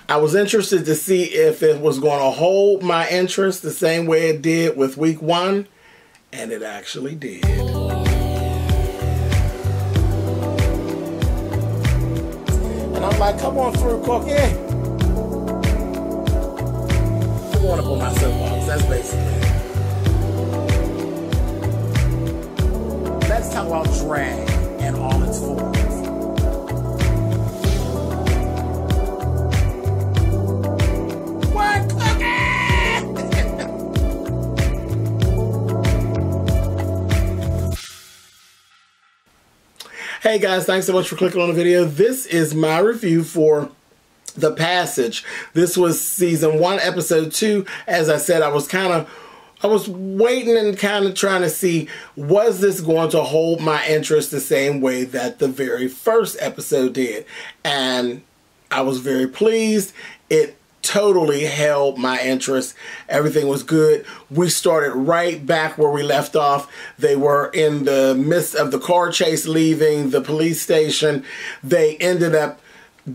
I was interested to see if it was going to hold my interest the same way it did with week 1, and it actually did. And I'm like, come on through, Cookie. I want to put my soapbox. That's basically it. Let's talk about drag and all its forms. What, Cookie? Hey guys, thanks so much for clicking on the video. This is my review for The Passage. This was season 1, episode 2. As I said, I was waiting and kind of trying to see, was this going to hold my interest the same way that the very first episode did? And I was very pleased. It totally held my interest. Everything was good. We started right back where we left off. They were in the midst of the car chase leaving the police station. They ended up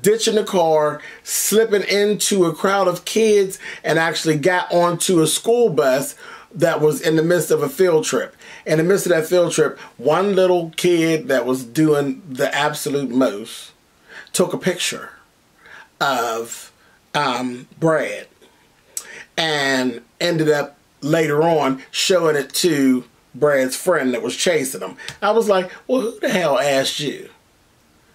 ditching the car, slipping into a crowd of kids, and actually got onto a school bus that was in the midst of a field trip. In the midst of that field trip, one little kid that was doing the absolute most took a picture of Brad and ended up later on showing it to Brad's friend that was chasing him. I was like, well, who the hell asked you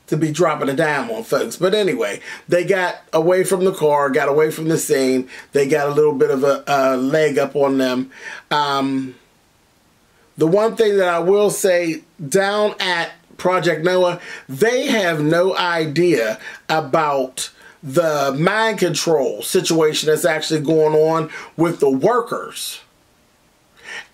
to be dropping a dime on folks? But anyway, they got away from the car, got away from the scene. They got a little bit of a leg up on them. The one thing that I will say, down at Project Noah, they have no idea about the mind control situation that's actually going on with the workers.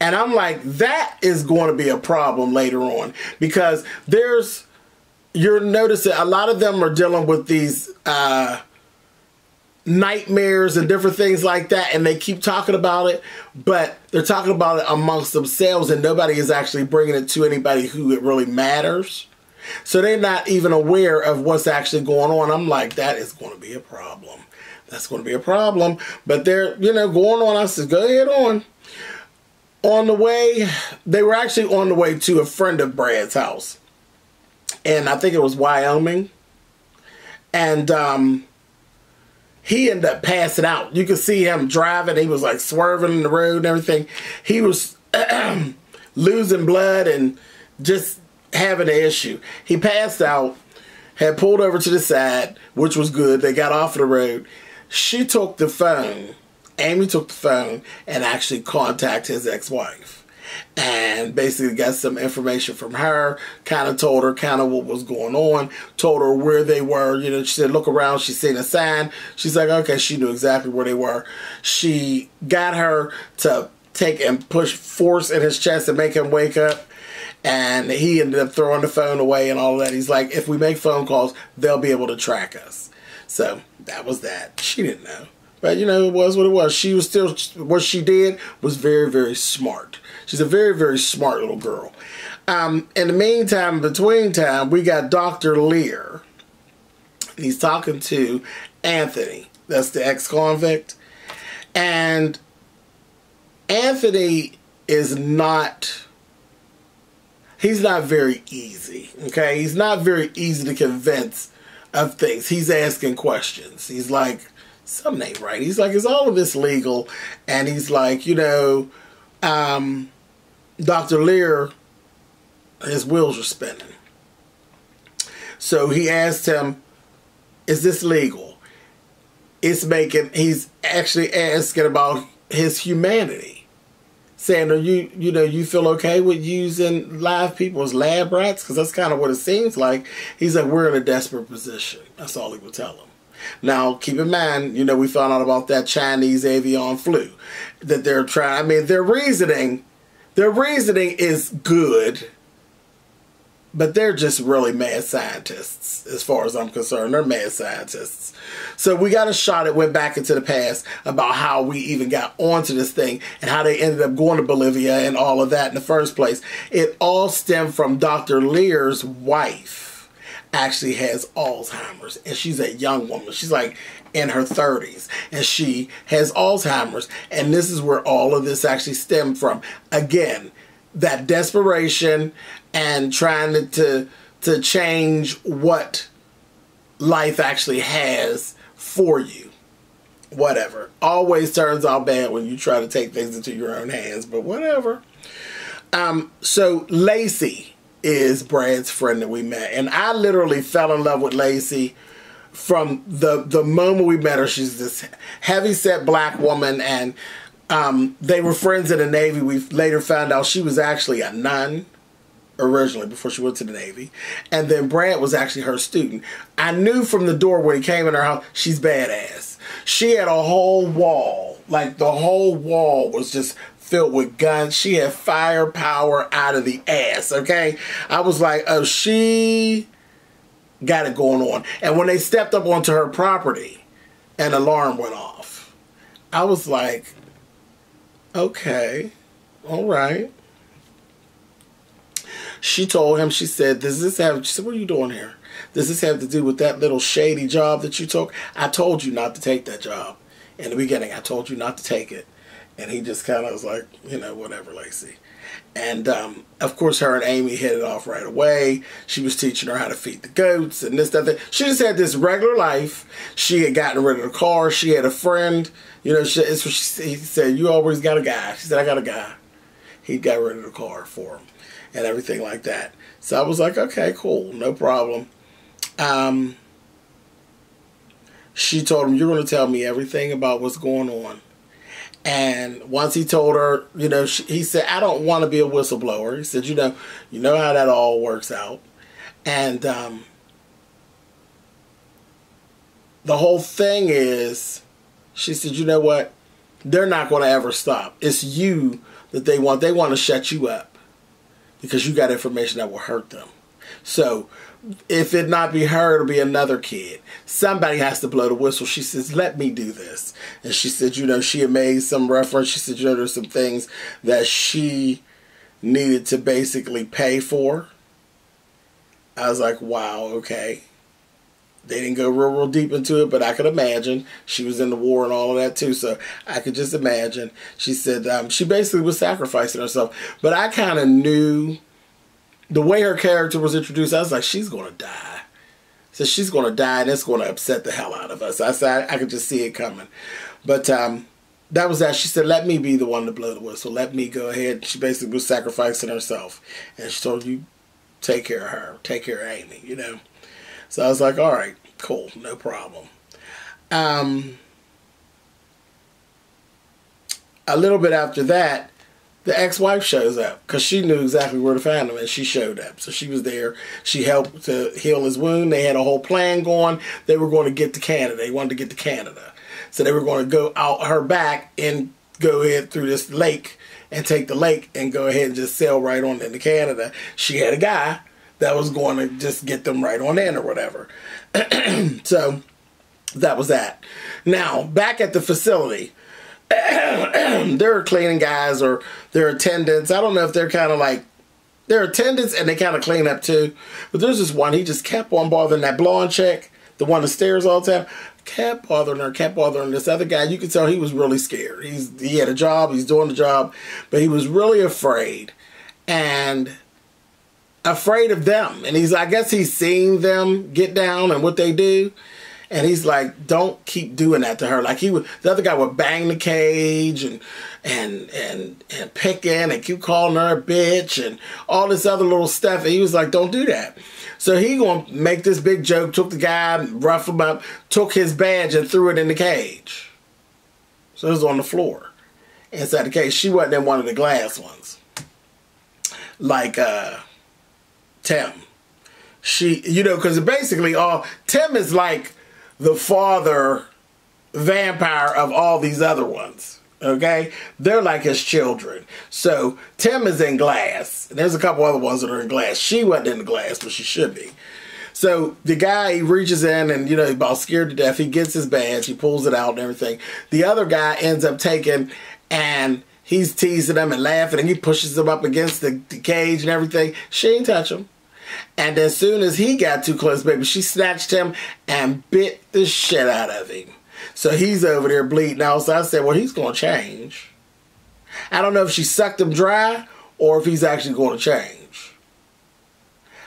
And I'm like, that is going to be a problem later on, because you're noticing a lot of them are dealing with these nightmares and different things like that, and they keep talking about it, but they're talking about it amongst themselves, and nobody is actually bringing it to anybody who it really matters. So they're not even aware of what's actually going on. I'm like, that is going to be a problem. That's going to be a problem. But they're, going on. I said, go ahead on. On the way, they were actually on the way to a friend of Brad's house. And I think it was Wyoming. And he ended up passing out. You could see him driving. He was like swerving in the road and everything. He was losing blood and just having an issue. He passed out, had pulled over to the side, which was good. They got off the road. She took the phone, Amy took the phone, and actually contacted his ex-wife. And basically got some information from her, kind of told her kind of what was going on, told her where they were. She said, look around, she's seen a sign. She's like, okay, she knew exactly where they were. She got her to take and push force in his chest and make him wake up. And he ended up throwing the phone away and all of that. He's like, if we make phone calls, they'll be able to track us. So that was that. She didn't know. But, it was what it was. She was still, what she did was very, very smart. She's a very, very smart little girl. In the meantime, between time, we got Dr. Lear. And he's talking to Anthony. That's the ex-convict. And Anthony is not... He's not very easy, okay? He's not very easy to convince of things. He's asking questions. He's like, something ain't right. He's like, is all of this legal? And he's like, Dr. Lear, his wheels are spinning. So he asked him, is this legal? He's actually asking about his humanity. Saying, you feel okay with using live people as lab rats? Because that's kind of what it seems like. He's like, we're in a desperate position. That's all he would tell him. Now, keep in mind, we found out about that Chinese avian flu that they're trying. I mean, their reasoning is good, but they're just really mad scientists, as far as I'm concerned. They're mad scientists. So we got a shot that went back into the past about how we even got onto this thing and how they ended up going to Bolivia and all of that in the first place. It all stemmed from Dr. Lear's wife actually has Alzheimer's, and she's a young woman. She's like in her 30s, and she has Alzheimer's, and this is where all of this actually stemmed from. Again, that desperation and trying to change what life actually has for you. Whatever. Always turns out bad when you try to take things into your own hands, but whatever. So Lacy is Brad's friend that we met, and I literally fell in love with Lacy from the moment we met her. She's this heavy-set black woman, and they were friends in the Navy. We later found out she was actually a nun originally before she went to the Navy, and then Brad was actually her student. I knew from the door when he came in her house, she's badass. She had a whole wall, like the whole wall was just filled with guns. She had firepower out of the ass, okay? I was like, oh, she got it going on. And when they stepped up onto her property, an alarm went off. I was like, okay, all right. She told him, she said, does this have, she said, what are you doing here? Does this have to do with that little shady job that you took? I told you not to take that job. In the beginning, I told you not to take it. And he just kind of was like, you know, whatever, Lacy. And, of course, her and Amy hit it off right away. She was teaching her how to feed the goats and this, that. She just had this regular life. She had gotten rid of the car. She had a friend. You know, he said, you always got a guy. She said, I got a guy. He got rid of the car for him and everything like that. So I was like, okay, cool, no problem. She told him, you're going to tell me everything about what's going on. And once he told her, you know, he said, I don't want to be a whistleblower. He said, you know how that all works out. And the whole thing is, she said, you know what? They're not going to ever stop. It's you that they want. They want to shut you up because you got information that will hurt them. So if it not be her, it'll be another kid. Somebody has to blow the whistle. She says, let me do this. And she said, you know, she had made some reference. She said, you know, there's some things that she needed to basically pay for. I was like, wow, okay. They didn't go real deep into it, but I could imagine. She was in the war and all of that too, so I could just imagine. She said she basically was sacrificing herself. But I kind of knew the way her character was introduced. I was like, she's going to die. So she's going to die, and it's going to upset the hell out of us. I said, I could just see it coming. But that was that. She said, let me be the one to blow the whistle. Let me go ahead. She basically was sacrificing herself. And she told you, take care of her. Take care of Amy, you know. So I was like, all right, cool, no problem. A little bit after that, the ex-wife shows up because she knew exactly where to find him, and she showed up. So she was there. She helped to heal his wound. They had a whole plan going. They were going to get to Canada. They wanted to get to Canada. So they were going to go out her back and go ahead through this lake and take the lake and go ahead and just sail right on into Canada. She had a guy that was going to just get them right on in or whatever. So that was that. Now, back at the facility, there are cleaning guys or their attendants. I don't know if they're kind of like, they're attendants and they kind of clean up too. But there's this one, he just kept on bothering that blonde chick, the one that stares all the time. Kept bothering her, kept bothering this other guy. You could tell he was really scared. He had a job, he's doing the job, but he was really afraid. And afraid of them. And I guess he's seen them get down and what they do. And he's like, don't keep doing that to her. Like the other guy would bang the cage and picking and keep calling her a bitch and all this other little stuff. And he was like, don't do that. So he gonna make this big joke, took the guy, roughed him up, took his badge and threw it in the cage. So it was on the floor inside the cage. She wasn't in one of the glass ones. Like, Tim. She, you know, because basically Tim is like the father vampire of all these other ones. Okay? They're like his children. So Tim is in glass. And there's a couple other ones that are in glass. She wasn't in the glass, but she should be. So the guy, he reaches in and, you know, he's about scared to death. He gets his badge. He pulls it out and everything. The other guy ends up taking and he's teasing him and laughing and he pushes him up against the cage and everything. She ain't touch him. And as soon as he got too close, baby, she snatched him and bit the shit out of him. So he's over there bleeding out. So I said, well, he's going to change. I don't know if she sucked him dry or if he's actually going to change.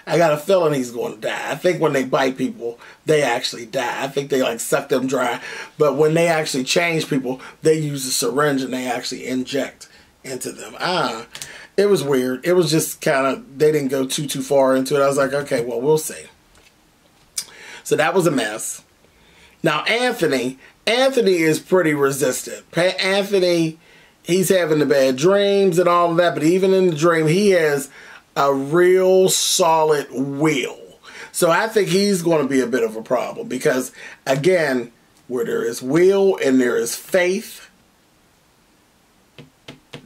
I got a feeling he's going to die. I think when they bite people, they actually die. I think they like suck them dry. But when they actually change people, they use a syringe and they actually inject into them. It was weird. It was just kind of, they didn't go too far into it. I was like, okay, well, we'll see. So that was a mess. Now, Anthony is pretty resistant. Anthony, he's having the bad dreams and all of that, but even in the dream, he has a real solid will. So I think he's going to be a bit of a problem because, again, where there is will and there is faith,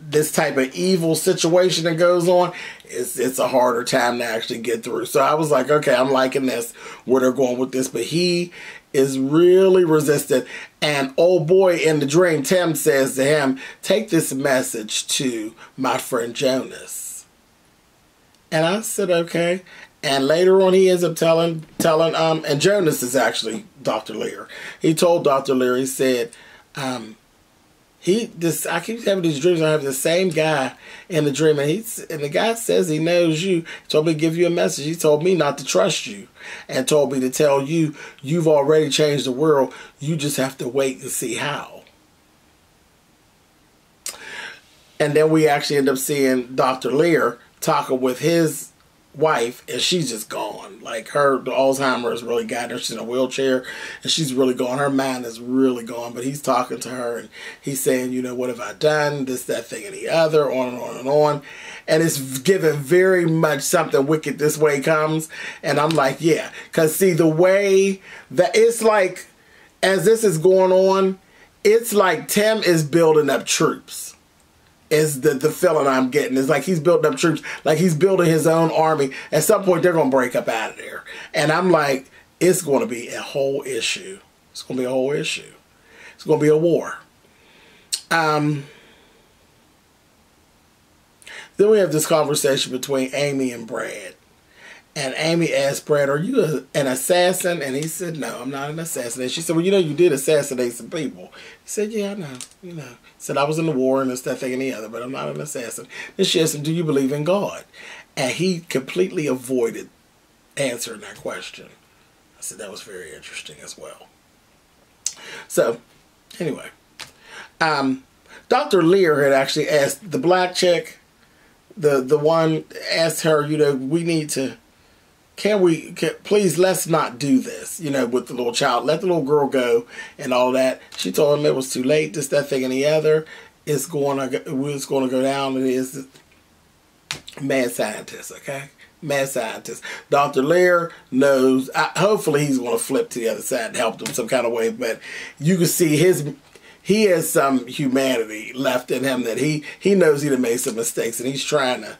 this type of evil situation that goes on, it's a harder time to actually get through. So I was like, okay, I'm liking this, where they're going with this. But he is really resistant. And old boy in the dream, Tim, says to him, take this message to my friend Jonas. And I said, okay. And later on, he ends up telling, and Jonas is actually Dr. Lear. He told Dr. Lear, he said, I keep having these dreams. I have the same guy in the dream, and the guy says he knows you. He told me to give you a message. He told me not to trust you, and told me to tell you you've already changed the world. You just have to wait and see how. And then we actually end up seeing Dr. Lear talking with his wife, and she's just gone. Like, the Alzheimer's really got her. She's in a wheelchair, and she's really gone. Her mind is really gone. But he's talking to her, and he's saying, you know, what have I done? This, that, thing, and the other, on and on and on. And it's given very much something wicked this way comes. And I'm like, yeah. Because, see, the way that it's like, as this is going on, it's like Tim is building up troops. Is the feeling I'm getting. It's like he's building up troops, like he's building his own army. At some point, they're going to break up out of there. And I'm like, it's going to be a whole issue. It's going to be a whole issue. It's going to be a war. Then we have this conversation between Amy and Brad. And Amy asked Brad, are you an assassin? And he said, no, I'm not an assassin. And she said, well, you know, you did assassinate some people. He said, yeah, I know, you know. He said, I was in the war and this, that, thing, and the other, but I'm not an assassin. Then she asked him, do you believe in God? And he completely avoided answering that question. I said, that was very interesting as well. So, anyway. Dr. Lear had actually asked the black chick, the one, asked her, you know, we need to, please, let's not do this, you know, with the little child. Let the little girl go and all that. She told him it was too late, this, that, thing, and the other. It's going to go down. It is mad scientist, okay? Mad scientist. Dr. Lear knows, hopefully he's going to flip to the other side and help them some kind of way, but you can see he has some humanity left in him that he knows he done made some mistakes and he's trying to,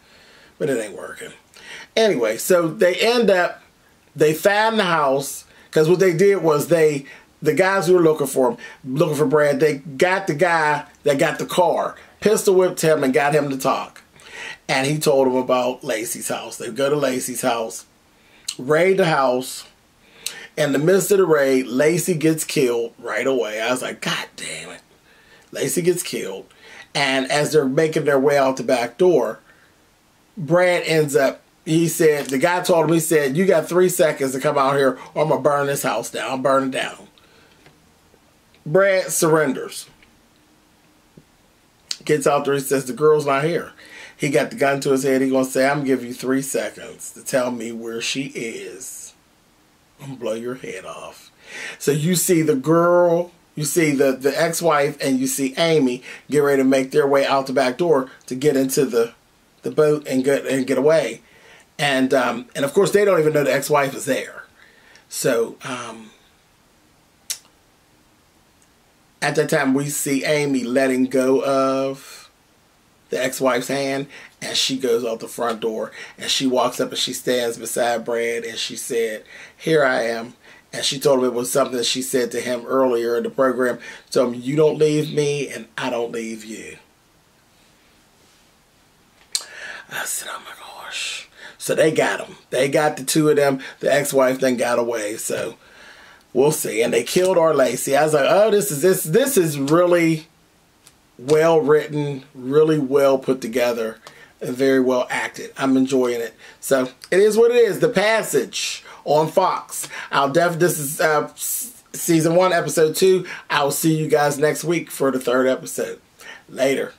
but it ain't working. Anyway, so they found the house, because what they did was the guys who were looking for Brad, they got the guy that got the car, pistol whipped him and got him to talk. And he told them about Lacy's house. They go to Lacy's house, raid the house. In the midst of the raid, Lacy gets killed right away. I was like, God damn it. Lacy gets killed. And as they're making their way out the back door, Brad ends up, he said, the guy told him, he said, you got 3 seconds to come out here or I'm going to burn this house down. I'll burn it down. Brad surrenders. Gets out there, he says, the girl's not here. He got the gun to his head. He's going to say, I'm going to give you 3 seconds to tell me where she is. I'm going to blow your head off. So you see the girl, you see the ex-wife, and you see Amy get ready to make their way out the back door to get into the boat and get away. And of course, they don't even know the ex-wife is there. So at that time, we see Amy letting go of the ex-wife's hand, and she goes out the front door, and she walks up and she stands beside Brad, and she said, here I am. And she told him it was something that she said to him earlier in the program. She told him, you don't leave me, and I don't leave you. I said, oh my gosh. So they got them. They got the two of them. The ex-wife then got away. So we'll see. And they killed our Lacy. I was like, oh, this is really well written, really well put together, and very well acted. I'm enjoying it. So it is what it is. The Passage on Fox. This is season 1, episode 2. I will see you guys next week for the 3rd episode. Later.